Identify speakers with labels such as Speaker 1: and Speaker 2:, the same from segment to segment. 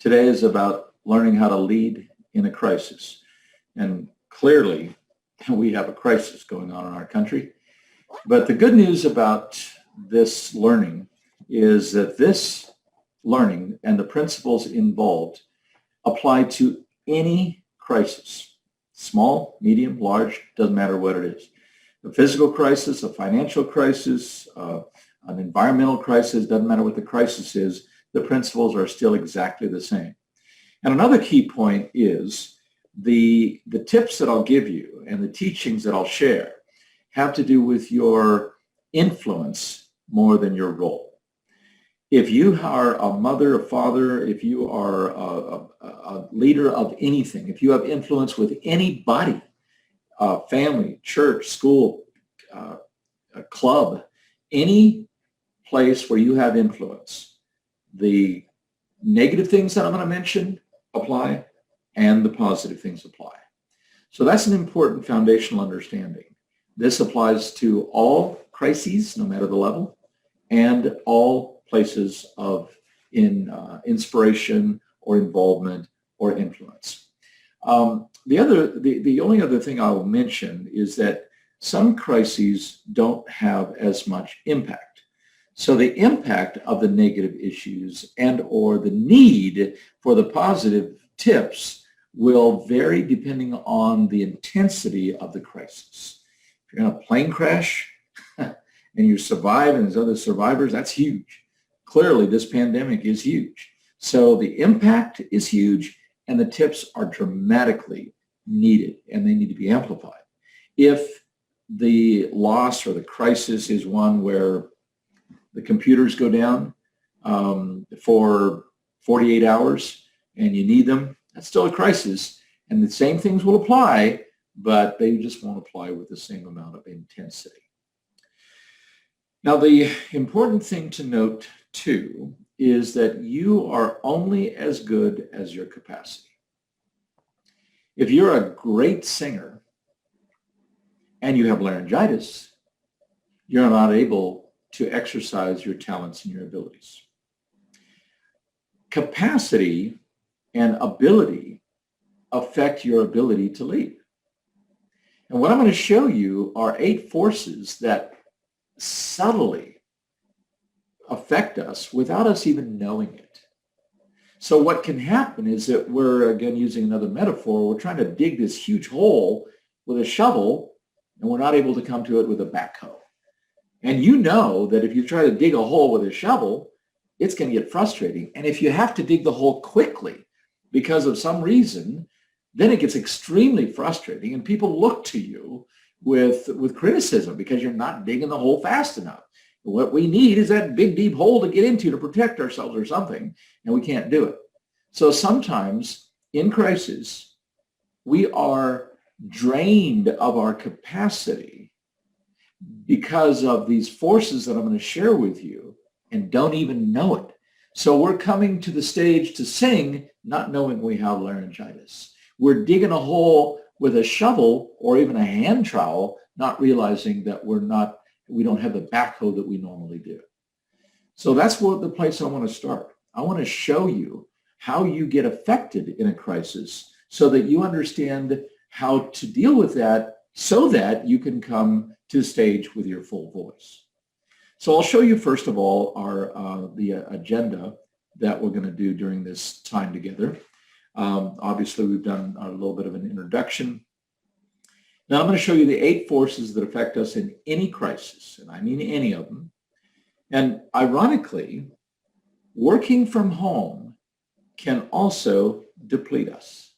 Speaker 1: Today is about learning how to lead in a crisis. And clearly, we have a crisis going on in our country. But the good news about this learning is that this learning and the principles involved apply to any crisis. Small, medium, large, doesn't matter what it is. A physical crisis, a financial crisis, an environmental crisis, doesn't matter what the crisis is, the principles are still exactly the same. And another key point is the tips that I'll give you and the teachings that I'll share have to do with your influence more than your role. If you are a mother, a father, if you are a leader of anything, if you have influence with anybody, family, church, school, a club, any place where you have influence, the negative things that I'm going to mention apply and the positive things apply. So that's an important foundational understanding. This applies to all crises, no matter the level, and all places of inspiration or involvement or influence. The only other thing I will mention is that some crises don't have as much impact. So the impact of the negative issues and or the need for the positive tips will vary depending on the intensity of the crisis. If you're in a plane crash and you survive and there's other survivors, that's huge. Clearly, this pandemic is huge. So the impact is huge and the tips are dramatically needed and they need to be amplified. If the loss or the crisis is one where the computers go down for 48 hours and you need them, that's still a crisis. And the same things will apply, but they just won't apply with the same amount of intensity. Now, the important thing to note, too, is that you are only as good as your capacity. If you're a great singer and you have laryngitis, you're not able to exercise your talents and your abilities. Capacity and ability affect your ability to lead. And what I'm going to show you are 8 forces that subtly affect us without us even knowing it. So what can happen is that we're, again, using another metaphor, we're trying to dig this huge hole with a shovel and we're not able to come to it with a backhoe. And you know that if you try to dig a hole with a shovel, it's going to get frustrating. And if you have to dig the hole quickly because of some reason, then it gets extremely frustrating and people look to you with criticism because you're not digging the hole fast enough. What we need is that big, deep hole to get into to protect ourselves or something, and we can't do it. So sometimes in crisis, we are drained of our capacity because of these forces that I'm going to share with you and don't even know it. So we're coming to the stage to sing, not knowing we have laryngitis. We're digging a hole with a shovel or even a hand trowel, not realizing that we don't have the backhoe that we normally do. So that's the place I want to start. I want to show you how you get affected in a crisis so that you understand how to deal with that so that you can come to the stage with your full voice. So I'll show you first of all the agenda that we're going to do during this time together. Obviously, we've done a little bit of an introduction. Now I'm going to show you the 8 forces that affect us in any crisis, and I mean any of them. And ironically, working from home can also deplete us.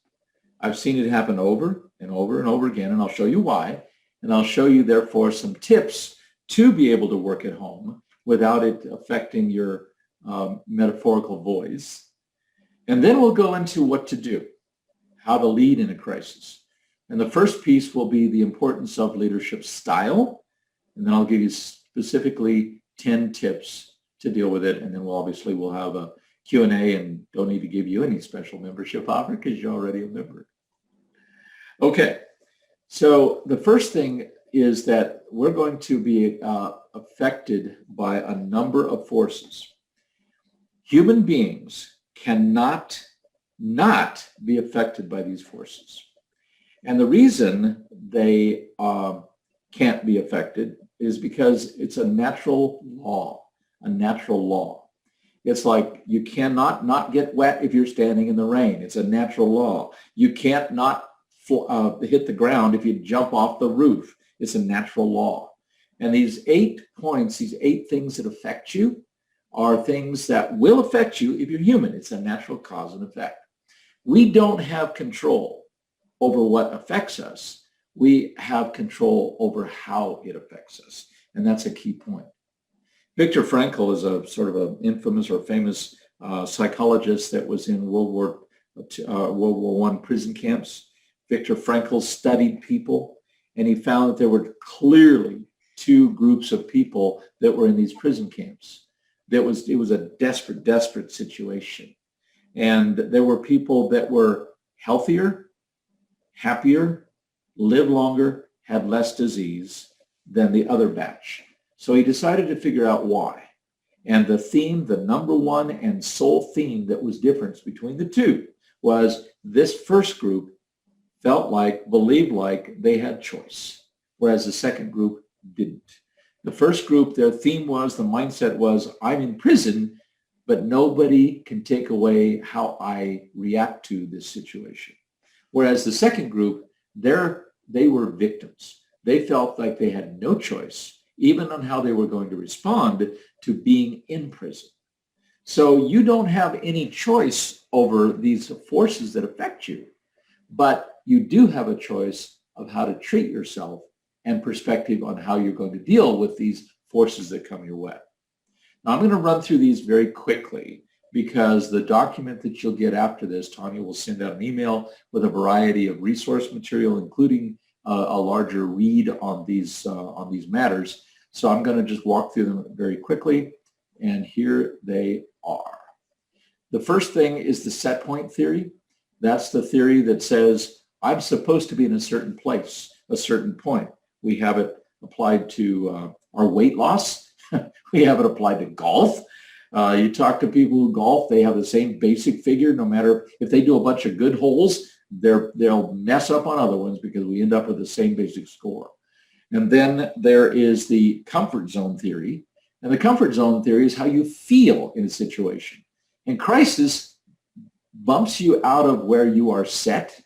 Speaker 1: I've seen it happen over and over and over again, and I'll show you why. And I'll show you, therefore, some tips to be able to work at home without it affecting your metaphorical voice. And then we'll go into what to do, how to lead in a crisis. And the first piece will be the importance of leadership style. And then I'll give you specifically 10 tips to deal with it. And then we'll have a Q&A and don't need to give you any special membership offer because you're already a member. Okay. So the first thing is that we're going to be affected by a number of forces. Human beings cannot not be affected by these forces. And the reason they can't be affected is because it's a natural law, a natural law. It's like you cannot not get wet if you're standing in the rain. It's a natural law. You can't not hit the ground if you jump off the roof. It's a natural law. And these 8 points, these 8 things that affect you are things that will affect you if you're human. It's a natural cause and effect. We don't have control over what affects us. We have control over how it affects us. And that's a key point. Viktor Frankl is a sort of an infamous or famous psychologist that was in World War I prison camps. Viktor Frankl studied people, and he found that there were clearly 2 groups of people that were in these prison camps. It was a desperate situation. And there were people that were healthier, happier, lived longer, had less disease than the other batch. So he decided to figure out why. And the theme, the number one and sole theme that was difference between the 2 was this first group believed like they had choice, whereas the second group didn't. The first group, their theme was, the mindset was, I'm in prison, but nobody can take away how I react to this situation. Whereas the second group, they were victims. They felt like they had no choice, even on how they were going to respond to being in prison. So you don't have any choice over these forces that affect you, but you do have a choice of how to treat yourself and perspective on how you're going to deal with these forces that come your way. Now, I'm going to run through these very quickly because the document that you'll get after this, Tanya will send out an email with a variety of resource material, including a larger read on these matters. So I'm going to just walk through them very quickly, and here they are. The first thing is the set point theory. That's the theory that says I'm supposed to be in a certain place, a certain point. We have it applied to our weight loss. We have it applied to golf. You talk to people who golf, they have the same basic figure. No matter if they do a bunch of good holes, they'll mess up on other ones because we end up with the same basic score. And then there is the comfort zone theory. And the comfort zone theory is how you feel in a situation. And crisis bumps you out of where you are set.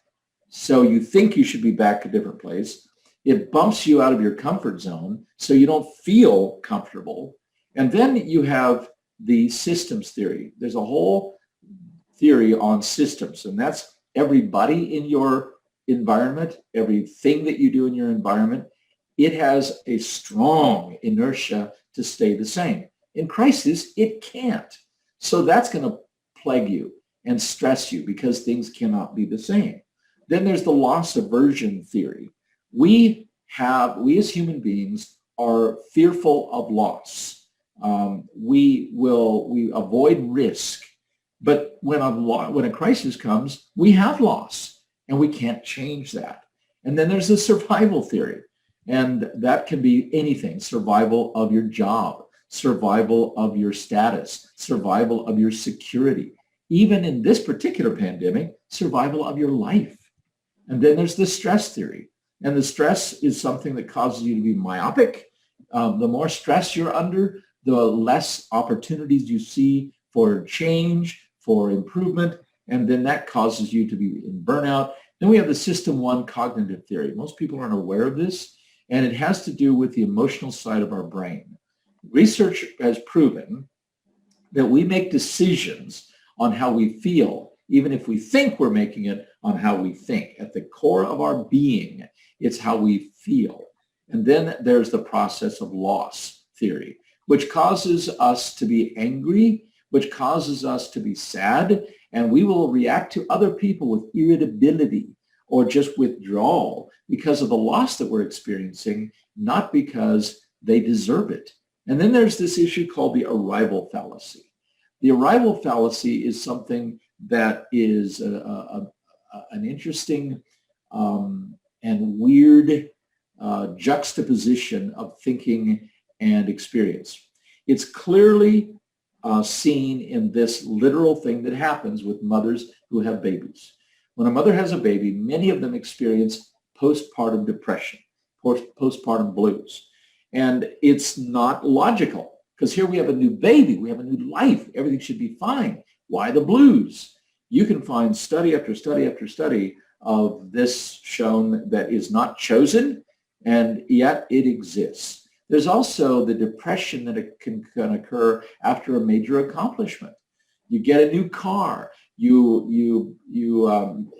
Speaker 1: So you think you should be back a different place. It bumps you out of your comfort zone so you don't feel comfortable. And then you have the systems theory. There's a whole theory on systems, and that's everybody in your environment, everything that you do in your environment. It has a strong inertia to stay the same. In crisis, it can't. So that's going to plague you and stress you because things cannot be the same. Then there's the loss aversion theory. We as human beings are fearful of loss. We avoid risk. But when a crisis comes, we have loss and we can't change that. And then there's the survival theory. And that can be anything: survival of your job, survival of your status, survival of your security. Even in this particular pandemic, survival of your life. And then there's the stress theory. And the stress is something that causes you to be myopic. The more stress you're under, the less opportunities you see for change, for improvement, and then that causes you to be in burnout. Then we have the System 1 cognitive theory. Most people aren't aware of this, and it has to do with the emotional side of our brain. Research has proven that we make decisions on how we feel, even if we think we're making it on how we think. At the core of our being, it's how we feel. And then there's the process of loss theory, which causes us to be angry, which causes us to be sad, and we will react to other people with irritability or just withdrawal because of the loss that we're experiencing, not because they deserve it. And then there's this issue called the arrival fallacy. The arrival fallacy is something that is an interesting and weird juxtaposition of thinking and experience. It's clearly seen in this literal thing that happens with mothers who have babies. When a mother has a baby, many of them experience postpartum depression, postpartum blues. And it's not logical because here we have a new baby, we have a new life, everything should be fine. Why the blues? You can find study after study after study of this shown that is not chosen, and yet it exists. There's also the depression that can occur after a major accomplishment. You get a new car, you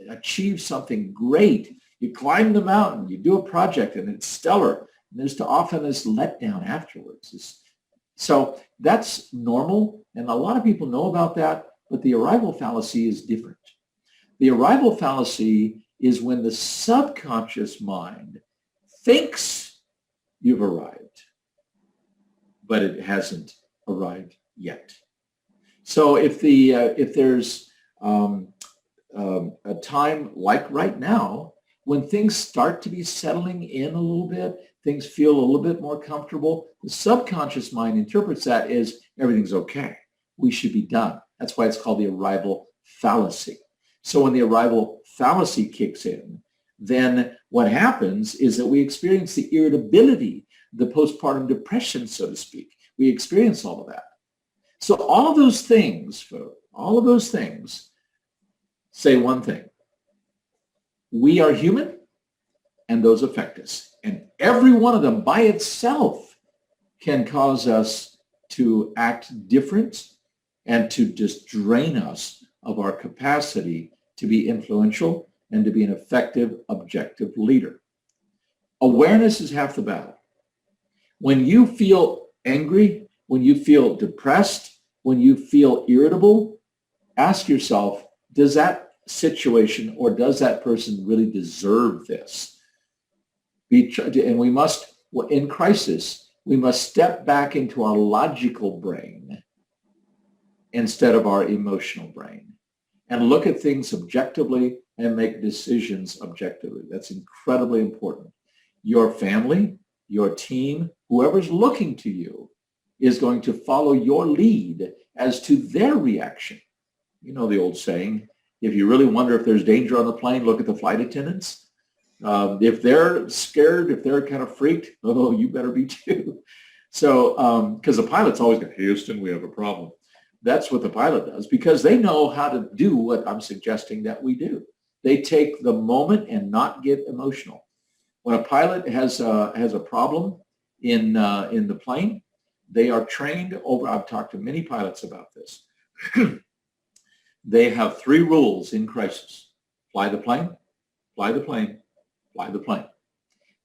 Speaker 1: achieve something great, you climb the mountain, you do a project and it's stellar. And there's often this letdown afterwards. So that's normal, and a lot of people know about that, but the arrival fallacy is different. The arrival fallacy is when the subconscious mind thinks you've arrived, but it hasn't arrived yet. So if there's a time like right now when things start to be settling in a little bit, things feel a little bit more comfortable, the subconscious mind interprets that as everything's okay. We should be done. That's why it's called the arrival fallacy. So when the arrival fallacy kicks in, then what happens is that we experience the irritability, the postpartum depression, so to speak. We experience all of that. So all of those things say one thing. We are human, and those affect us. And every one of them by itself can cause us to act different and to just drain us of our capacity to be influential and to be an effective, objective leader. Awareness is half the battle. When you feel angry, when you feel depressed, when you feel irritable, ask yourself, does that situation or does that person really deserve this? And we must, in crisis, we must step back into our logical brain instead of our emotional brain and look at things objectively and make decisions objectively. That's incredibly important. Your family, your team, whoever's looking to you is going to follow your lead as to their reaction. You know the old saying, if you really wonder if there's danger on the plane, look at the flight attendants. If they're scared, if they're kind of freaked, oh, you better be too. So, because the pilot's always going, Houston, we have a problem. That's what the pilot does because they know how to do what I'm suggesting that we do. They take the moment and not get emotional. When a pilot has a problem in the plane, they are trained over. I've talked to many pilots about this. They have 3 rules in crisis: fly the plane, fly the plane, fly the plane.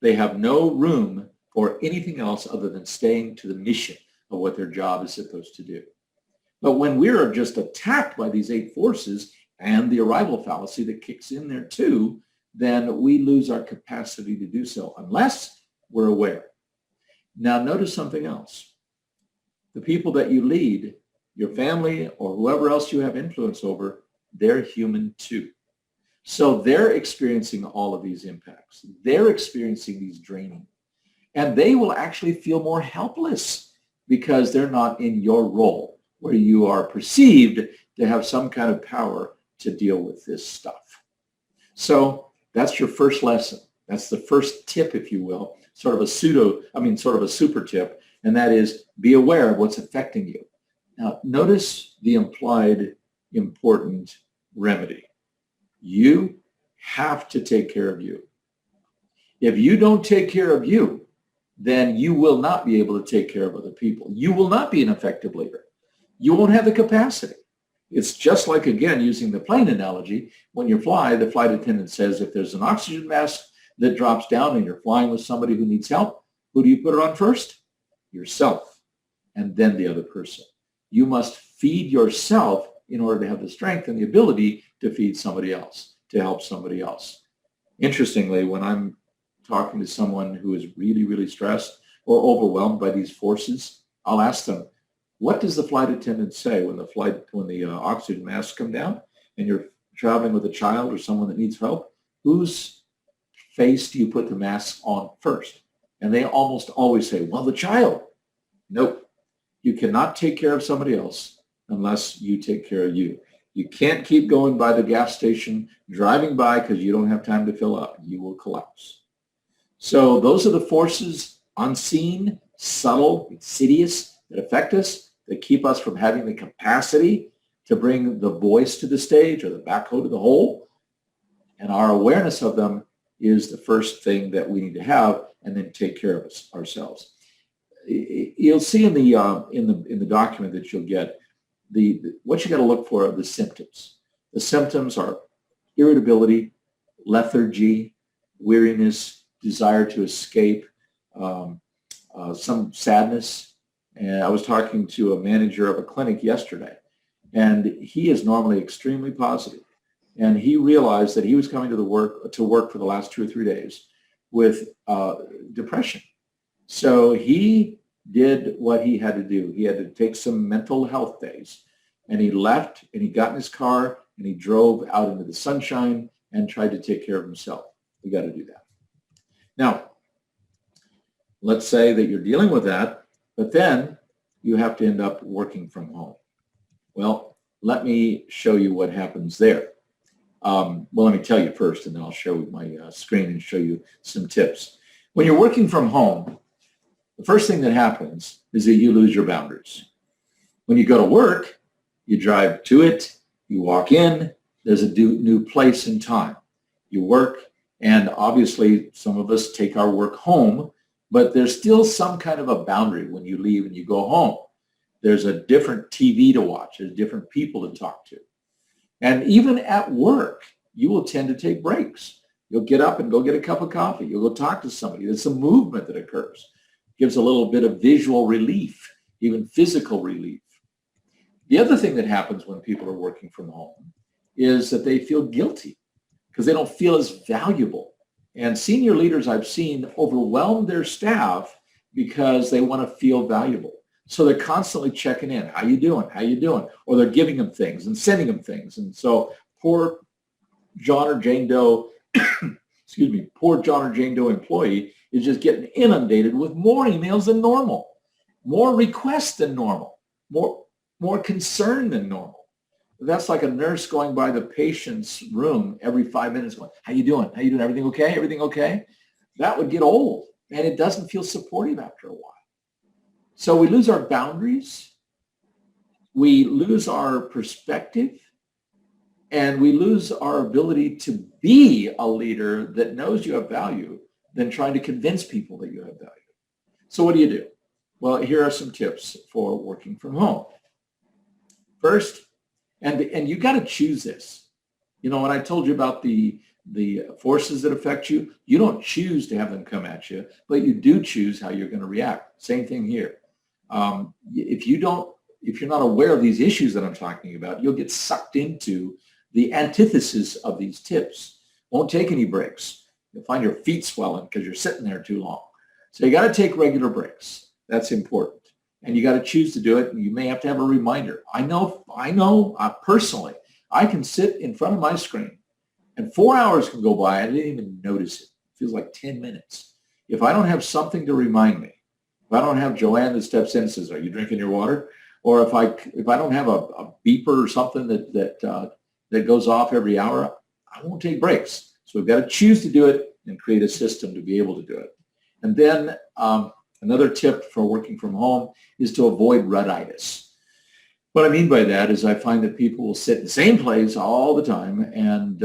Speaker 1: They have no room for anything else other than staying to the mission of what their job is supposed to do. But when we are just attacked by these 8 forces and the arrival fallacy that kicks in there too, then we lose our capacity to do so unless we're aware. Now notice something else. The people that you lead, your family or whoever else you have influence over, they're human too. So they're experiencing all of these impacts. They're experiencing these draining. And they will actually feel more helpless because they're not in your role where you are perceived to have some kind of power to deal with this stuff. So that's your first lesson. That's the first tip, if you will, sort of a super tip, and that is be aware of what's affecting you. Now, notice the implied important remedy. You have to take care of you. If you don't take care of you, then you will not be able to take care of other people. You will not be an effective leader. You won't have the capacity. It's just like, again, using the plane analogy, when you fly, the flight attendant says if there's an oxygen mask that drops down and you're flying with somebody who needs help, who do you put it on first? Yourself, and then the other person. You must feed yourself in order to have the strength and the ability to feed somebody else, to help somebody else. Interestingly, when I'm talking to someone who is really, really stressed or overwhelmed by these forces, I'll ask them, what does the flight attendant say when the oxygen masks come down and you're traveling with a child or someone that needs help? Whose face do you put the mask on first? And they almost always say, well, the child. Nope. You cannot take care of somebody else unless you take care of you. You can't keep going by the gas station, driving by because you don't have time to fill up. You will collapse. So those are the forces, unseen, subtle, insidious, that affect us, that keep us from having the capacity to bring the voice to the stage or the backhoe to the hole. And our awareness of them is the first thing that we need to have, and then take care of ourselves. You'll see in the document that you'll get what you got to look for are the symptoms. The symptoms are irritability, lethargy, weariness, desire to escape, some sadness. And I was talking to a manager of a clinic yesterday, and he is normally extremely positive. And he realized that he was coming to work for the last 2 or 3 days with depression. So he did what he had to do. He had to take some mental health days, and he left, and he got in his car, and he drove out into the sunshine and tried to take care of himself. We got to do that. Now, let's say that you're dealing with that, but then you have to end up working from home. Well, let me show you what happens there. Well, let me tell you first, and then I'll show my screen and show you some tips. When you're working from home, the first thing that happens is that you lose your boundaries. When you go to work, you drive to it, you walk in, there's a new place and time. You work, and obviously some of us take our work home, but there's still some kind of a boundary when you leave and you go home. There's a different TV to watch, there's different people to talk to. And even at work, you will tend to take breaks. You'll get up and go get a cup of coffee. You'll go talk to somebody. There's some movement that occurs. Gives a little bit of visual relief, even physical relief. The other thing that happens when people are working from home is that they feel guilty because they don't feel as valuable. And senior leaders I've seen overwhelm their staff because they want to feel valuable. So they're constantly checking in. How you doing? How you doing? Or they're giving them things and sending them things. And so poor John or Jane Doe, poor John or Jane Doe employee is just getting inundated with more emails than normal, more requests than normal, more concern than normal. That's like a nurse going by the patient's room every 5 minutes going, how you doing? How you doing? Everything okay? Everything okay? That would get old, and it doesn't feel supportive after a while. So we lose our boundaries, we lose our perspective, and we lose our ability to be a leader that knows you have value than trying to convince people that you have value. So what do? Well, here are some tips for working from home. First, and you got to choose this. You know, when I told you about the forces that affect you, you don't choose to have them come at you, but you do choose how you're going to react. Same thing here. If you're not aware of these issues that I'm talking about, you'll get sucked into the antithesis of these tips. Won't take any breaks. You'll find your feet swelling because you're sitting there too long. So you got to take regular breaks. That's important. And you got to choose to do it. And you may have to have a reminder. I know personally, I can sit in front of my screen and 4 hours can go by. I didn't even notice it. It feels like 10 minutes. If I don't have something to remind me, if I don't have Joanne that steps in and says, are you drinking your water? Or if I don't have a beeper or something that goes off every hour, I won't take breaks. So we've got to choose to do it and create a system to be able to do it. And then another tip for working from home is to avoid rutitis. What I mean by that is I find that people will sit in the same place all the time, and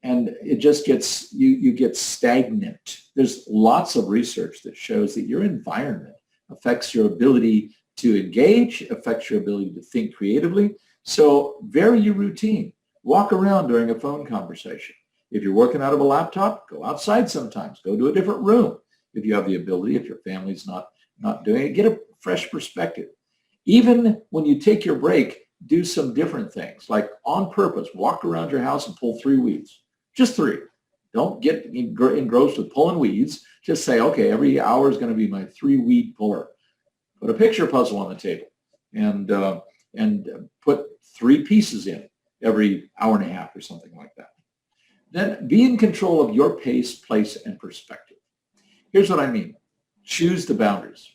Speaker 1: it just gets, you get stagnant. There's lots of research that shows that your environment affects your ability to engage, affects your ability to think creatively. So vary your routine. Walk around during a phone conversation. If you're working out of a laptop, go outside sometimes. Go to a different room if you have the ability, if your family's not doing it. Get a fresh perspective. Even when you take your break, do some different things, like on purpose, walk around your house and pull 3 weeds. Just 3. Don't get engrossed with pulling weeds. Just say, okay, every hour is going to be my 3-weed puller. Put a picture puzzle on the table and put 3 pieces in every hour and a half or something like that. Then be in control of your pace, place, and perspective. Here's what I mean. Choose the boundaries.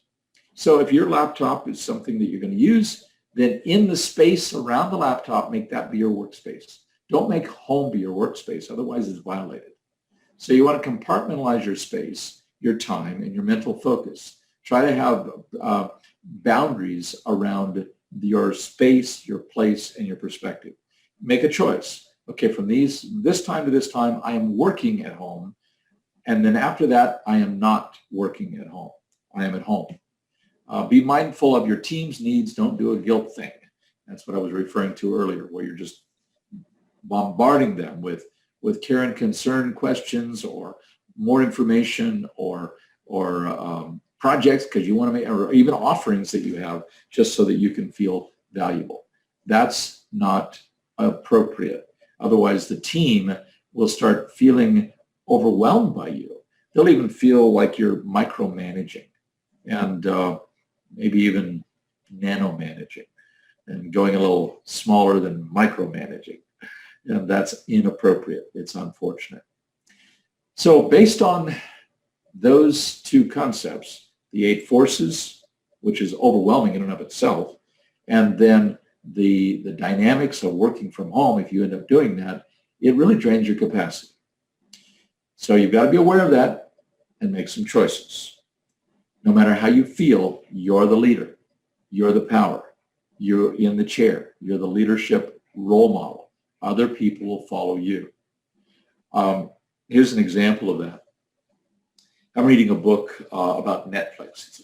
Speaker 1: So if your laptop is something that you're going to use, then in the space around the laptop, make that be your workspace. Don't make home be your workspace, otherwise it's violated. So you want to compartmentalize your space, your time, and your mental focus. Try to have boundaries around your space, your place, and your perspective. Make a choice. Okay, from this time to this time, I am working at home. And then after that, I am not working at home. I am at home. Be mindful of your team's needs. Don't do a guilt thing. That's what I was referring to earlier, where you're just bombarding them with care and concern questions or more information or projects because you want to make, or even offerings that you have just so that you can feel valuable. That's not appropriate. Otherwise, the team will start feeling overwhelmed by you. They'll even feel like you're micromanaging and maybe even nanomanaging and going a little smaller than micromanaging. And that's inappropriate. It's unfortunate. So based on those two concepts, the 8 forces, which is overwhelming in and of itself, and then the dynamics of working from home, if you end up doing that, it really drains your capacity. So you've got to be aware of that and make some choices. No matter how you feel, you're the leader. You're the power. You're in the chair. You're the leadership role model. Other people will follow you. Here's an example of that. I'm reading a book about Netflix. It's a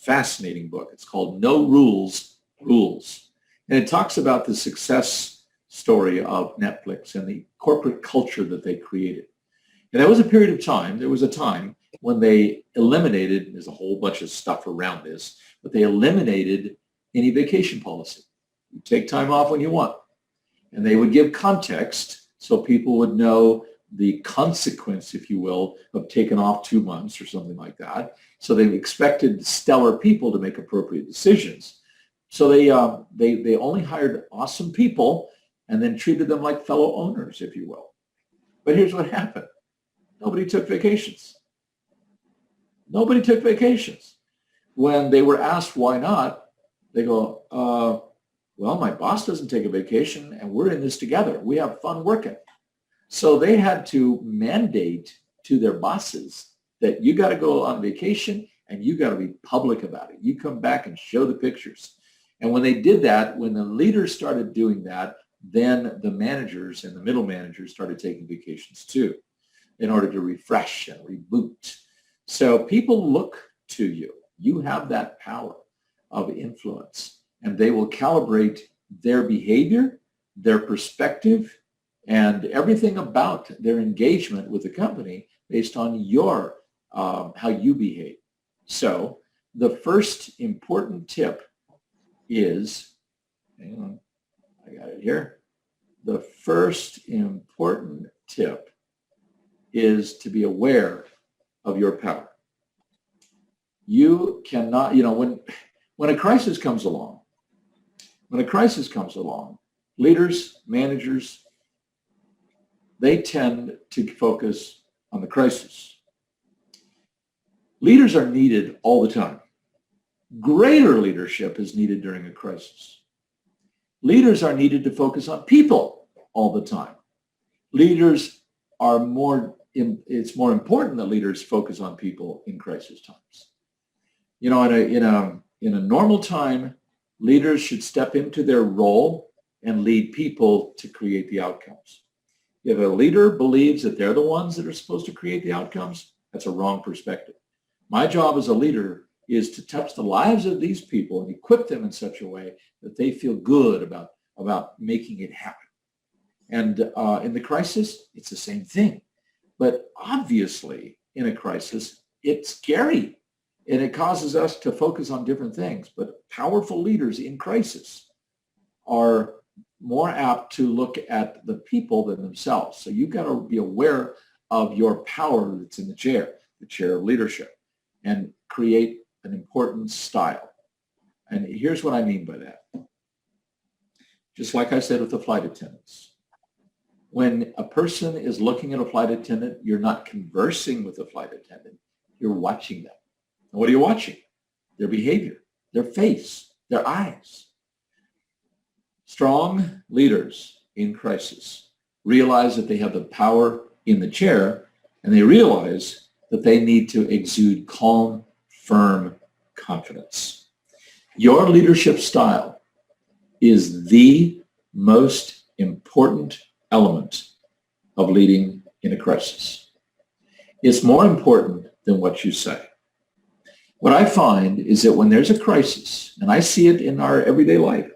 Speaker 1: fascinating book. It's called No Rules, Rules. And it talks about the success story of Netflix and the corporate culture that they created. And there was a time when they eliminated, there's a whole bunch of stuff around this, but they eliminated any vacation policy. You take time off when you want. And they would give context so people would know the consequence, if you will, of taking off 2 months or something like that. So they expected stellar people to make appropriate decisions. So they only hired awesome people and then treated them like fellow owners, if you will. But here's what happened. Nobody took vacations. Nobody took vacations. When they were asked why not, they go, well, my boss doesn't take a vacation and we're in this together. We have fun working. So they had to mandate to their bosses that you got to go on vacation and you got to be public about it. You come back and show the pictures. And when they did that, when the leaders started doing that, then the managers and the middle managers started taking vacations too in order to refresh and reboot. So people look to you. You have that power of influence, and they will calibrate their behavior, their perspective, and everything about their engagement with the company based on your how you behave. So the first important tip is, hang on, I got it here. The first important tip is to be aware of your power. You cannot, when a crisis comes along, leaders, managers, they tend to focus on the crisis. Leaders are needed all the time. Greater leadership is needed during a crisis. Leaders are needed to focus on people all the time. It's more important that leaders focus on people in crisis times. In a normal time, leaders should step into their role and lead people to create the outcomes. If a leader believes that they're the ones that are supposed to create the outcomes, that's a wrong perspective. My job as a leader is to touch the lives of these people and equip them in such a way that they feel good about making it happen. And in the crisis, it's the same thing. But obviously, in a crisis, it's scary. And it causes us to focus on different things. But powerful leaders in crisis are more apt to look at the people than themselves. So you've got to be aware of your power that's in the chair of leadership, and create an important style. And here's what I mean by that. Just like I said with the flight attendants. When a person is looking at a flight attendant, you're not conversing with the flight attendant. You're watching them. And what are you watching? their behavior, their face, their eyes. Strong leaders in crisis realize that they have the power in the chair, and they realize that they need to exude calm, firm confidence. Your leadership style is the most important element of leading in a crisis. It's more important than what you say. What I find is that when there's a crisis, and I see it in our everyday life,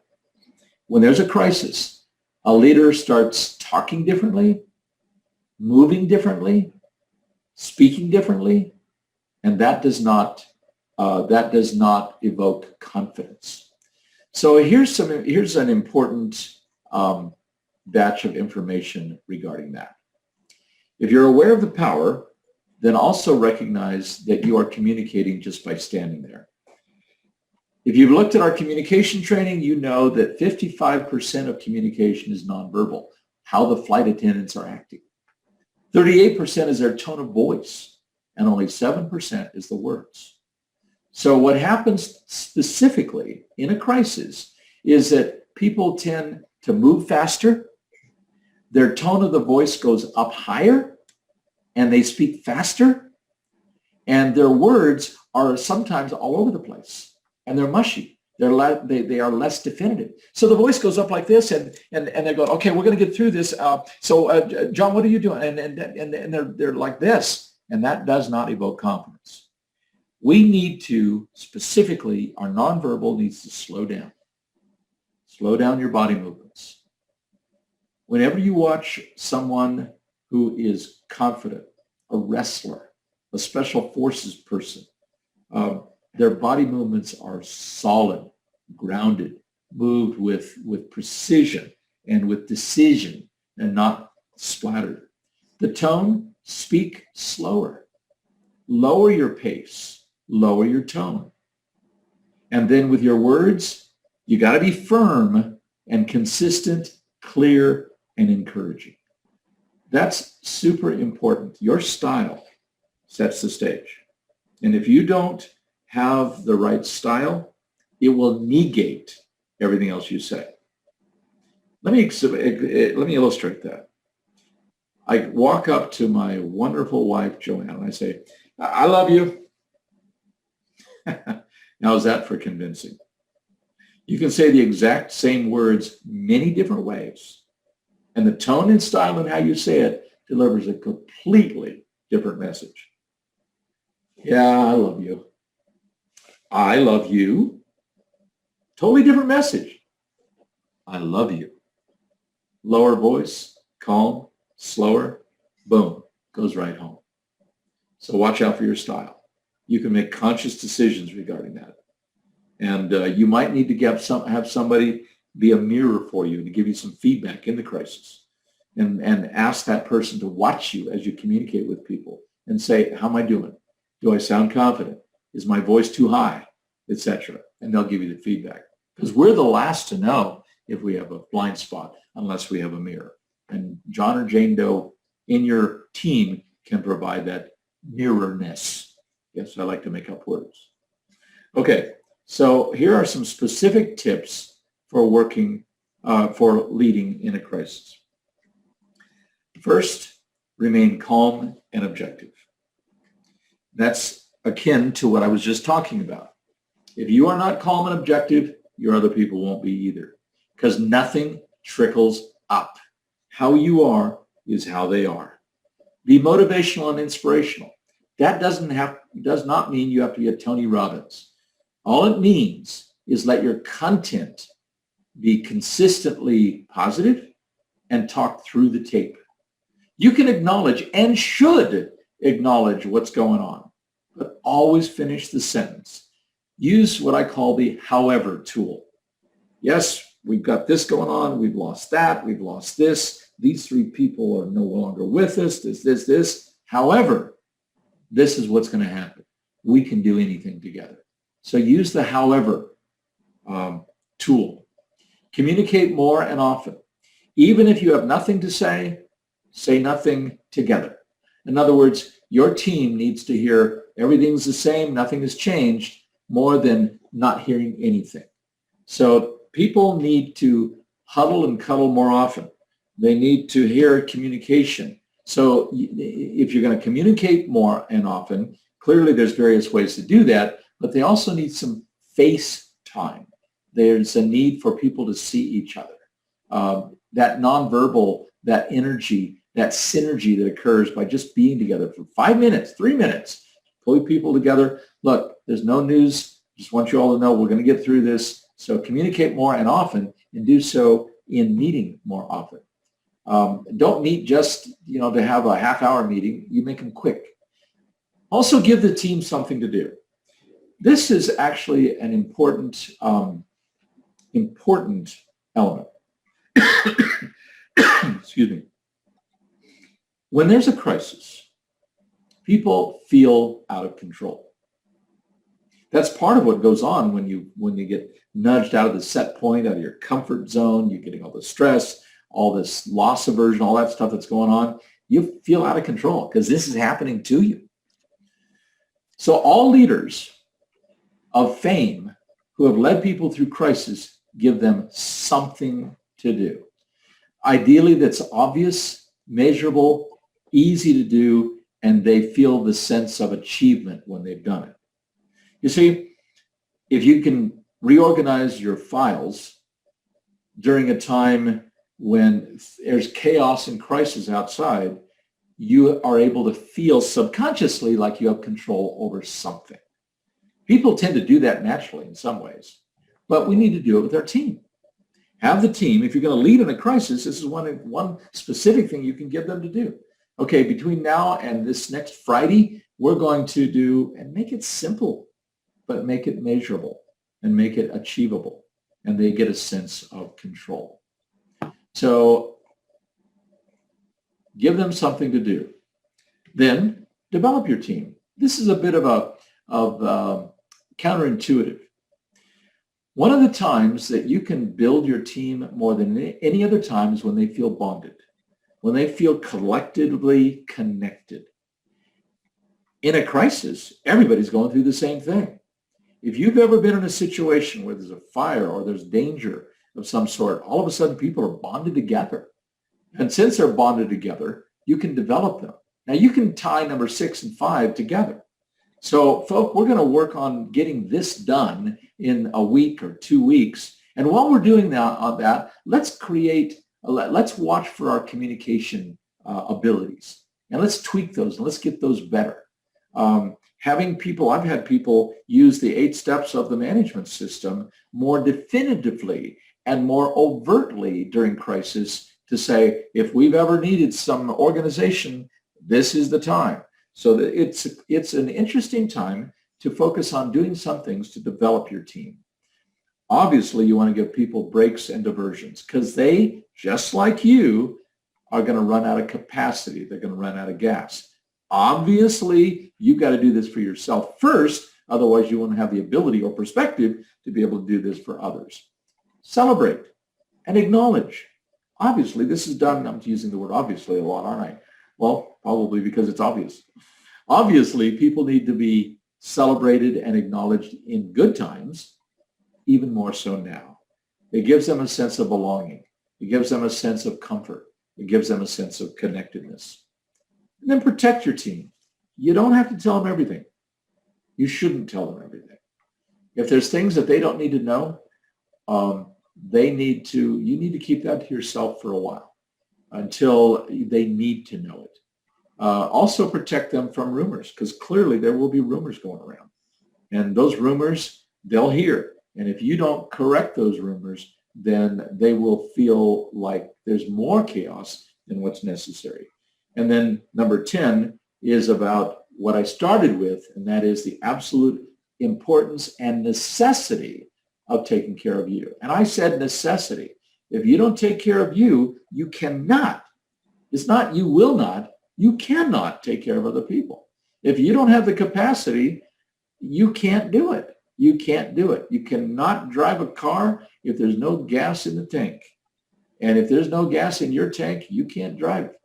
Speaker 1: when there's a crisis, a leader starts talking differently, moving differently, speaking differently, and that does not evoke confidence. So here's an important batch of information regarding that. If you're aware of the power, then also recognize that you are communicating just by standing there. If you've looked at our communication training, you know that 55% of communication is nonverbal, how the flight attendants are acting. 38% is their tone of voice, and only 7% is the words. So what happens specifically in a crisis is that people tend to move faster, their tone of the voice goes up higher, and they speak faster, and their words are sometimes all over the place. And they're mushy. They are less definitive. So the voice goes up like this, and they're going, okay, we're going to get through this. John, what are you doing? And they're like this, and that does not evoke confidence. We need to specifically, our nonverbal needs to slow down. Slow down your body movements. Whenever you watch someone who is confident, a wrestler, a special forces person, their body movements are solid, grounded, moved with precision and with decision and not splattered. The tone, speak slower. Lower your pace, lower your tone. And then with your words, you got to be firm and consistent, clear, and encouraging. That's super important. Your style sets the stage. And if you don't have the right style, it will negate everything else you say. Let me illustrate that. I walk up to my wonderful wife, Joanne, and I say, I love you. How's that for convincing? You can say the exact same words many different ways, and the tone and style and how you say it delivers a completely different message. Yeah, I love you. I love you. Totally different message. I love you. Lower voice, calm, slower, boom, goes right home. So watch out for your style. You can make conscious decisions regarding that. And you might need to have somebody be a mirror for you to give you some feedback in the crisis. And ask that person to watch you as you communicate with people and say, how am I doing? Do I sound confident? Is my voice too high? Etc. And they'll give you the feedback. Because we're the last to know if we have a blind spot unless we have a mirror. And John or Jane Doe in your team can provide that mirrorness. Yes, I like to make up words. Okay, so here are some specific tips for for leading in a crisis. First, remain calm and objective. That's akin to what I was just talking about. If you are not calm and objective, your other people won't be either, because nothing trickles up. How you are is how they are. Be motivational and inspirational. That does not mean you have to be a Tony Robbins. All it means is let your content be consistently positive and talk through the tape. You can acknowledge and should acknowledge what's going on, but always finish the sentence. Use what I call the however tool. Yes, we've got this going on. We've lost that. We've lost this. These three people are no longer with us. This. However, this is what's going to happen. We can do anything together. So use the however tool. Communicate more and often. Even if you have nothing to say nothing together. In other words, your team needs to hear everything's the same, nothing has changed, more than not hearing anything. So people need to huddle and cuddle more often. They need to hear communication. So if you're going to communicate more and often, clearly there's various ways to do that, but they also need some face time. There's a need for people to see each other. That nonverbal, that energy, that synergy that occurs by just being together for 5 minutes, 3 minutes, pull people together. Look, there's no news. Just want you all to know we're going to get through this. So communicate more and often, and do so in meeting more often. Don't meet just, to have a half-hour meeting. You make them quick. Also give the team something to do. This is actually an important element. Excuse me. When there's a crisis, people feel out of control. That's part of what goes on when you get nudged out of the set point, out of your comfort zone. You're getting all the stress, all this loss aversion, all that stuff that's going on. You feel out of control because this is happening to you. So all leaders of fame who have led people through crisis, give them something to do. Ideally, that's obvious, measurable, easy to do, and they feel the sense of achievement when they've done it. You see, if you can reorganize your files during a time when there's chaos and crisis outside, you are able to feel subconsciously like you have control over something. People tend to do that naturally in some ways, but we need to do it with our team. Have the team, if you're going to lead in a crisis, this is one specific thing you can give them to do. Okay, between now and this next Friday, we're going to do, and make it simple, but make it measurable and make it achievable, and they get a sense of control. So give them something to do. Then develop your team. This is a bit of counterintuitive. One of the times that you can build your team more than any other time is when they feel bonded, when they feel collectively connected. In a crisis, everybody's going through the same thing. If you've ever been in a situation where there's a fire or there's danger of some sort, all of a sudden people are bonded together. And since they're bonded together, you can develop them. Now you can tie number 6 and 5 together. So, folk, we're going to work on getting this done in a week or 2 weeks. And while we're doing that, let's watch for our communication abilities. And let's tweak those and let's get those better. I've had people use the 8 steps of the management system more definitively and more overtly during crisis to say, if we've ever needed some organization, this is the time. So that it's an interesting time to focus on doing some things to develop your team. Obviously, you want to give people breaks and diversions because they, just like you, are going to run out of capacity. They're going to run out of gas. Obviously, you've got to do this for yourself first. Otherwise, you won't have the ability or perspective to be able to do this for others. Celebrate and acknowledge. Obviously, this is done. I'm using the word obviously a lot, aren't I? Well, probably because it's obvious. Obviously, people need to be celebrated and acknowledged in good times, even more so now. It gives them a sense of belonging. It gives them a sense of comfort. It gives them a sense of connectedness. And then protect your team. You don't have to tell them everything. You shouldn't tell them everything. If there's things that they don't need to know, you need to keep that to yourself for a while until they need to know it. Also protect them from rumors, because clearly there will be rumors going around. And those rumors, they'll hear. And if you don't correct those rumors, then they will feel like there's more chaos than what's necessary. And then number 10 is about what I started with, and that is the absolute importance and necessity of taking care of you. And I said necessity. If you don't take care of you, you cannot. It's not you will not. You cannot take care of other people. If you don't have the capacity, you can't do it. You can't do it. You cannot drive a car if there's no gas in the tank. And if there's no gas in your tank, you can't drive it.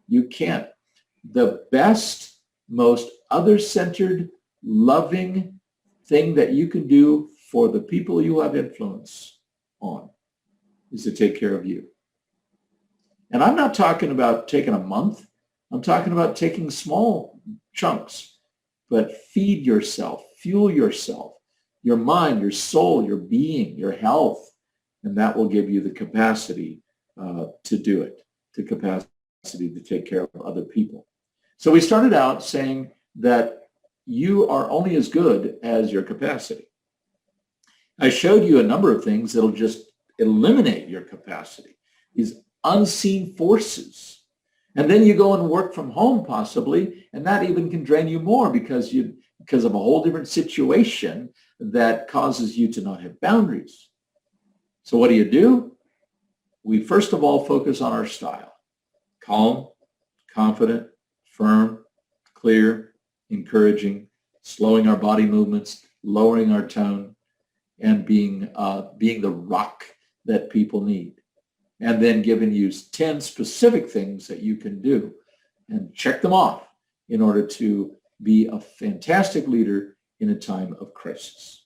Speaker 1: You can't. The best, most other-centered, loving, thing that you can do for the people you have influence on is to take care of you. And I'm not talking about taking a month. I'm talking about taking small chunks, but feed yourself, fuel yourself, your mind, your soul, your being, your health, and that will give you the capacity to do it, the capacity to take care of other people. So we started out saying that you are only as good as your capacity. I showed you a number of things that'll just eliminate your capacity, these unseen forces. And then you go and work from home possibly, and that even can drain you more because of a whole different situation that causes you to not have boundaries. So what do? We first of all focus on our style. Calm, confident, firm, clear, encouraging, slowing our body movements, lowering our tone, and being the rock that people need. And then giving you 10 specific things that you can do and check them off in order to be a fantastic leader in a time of crisis.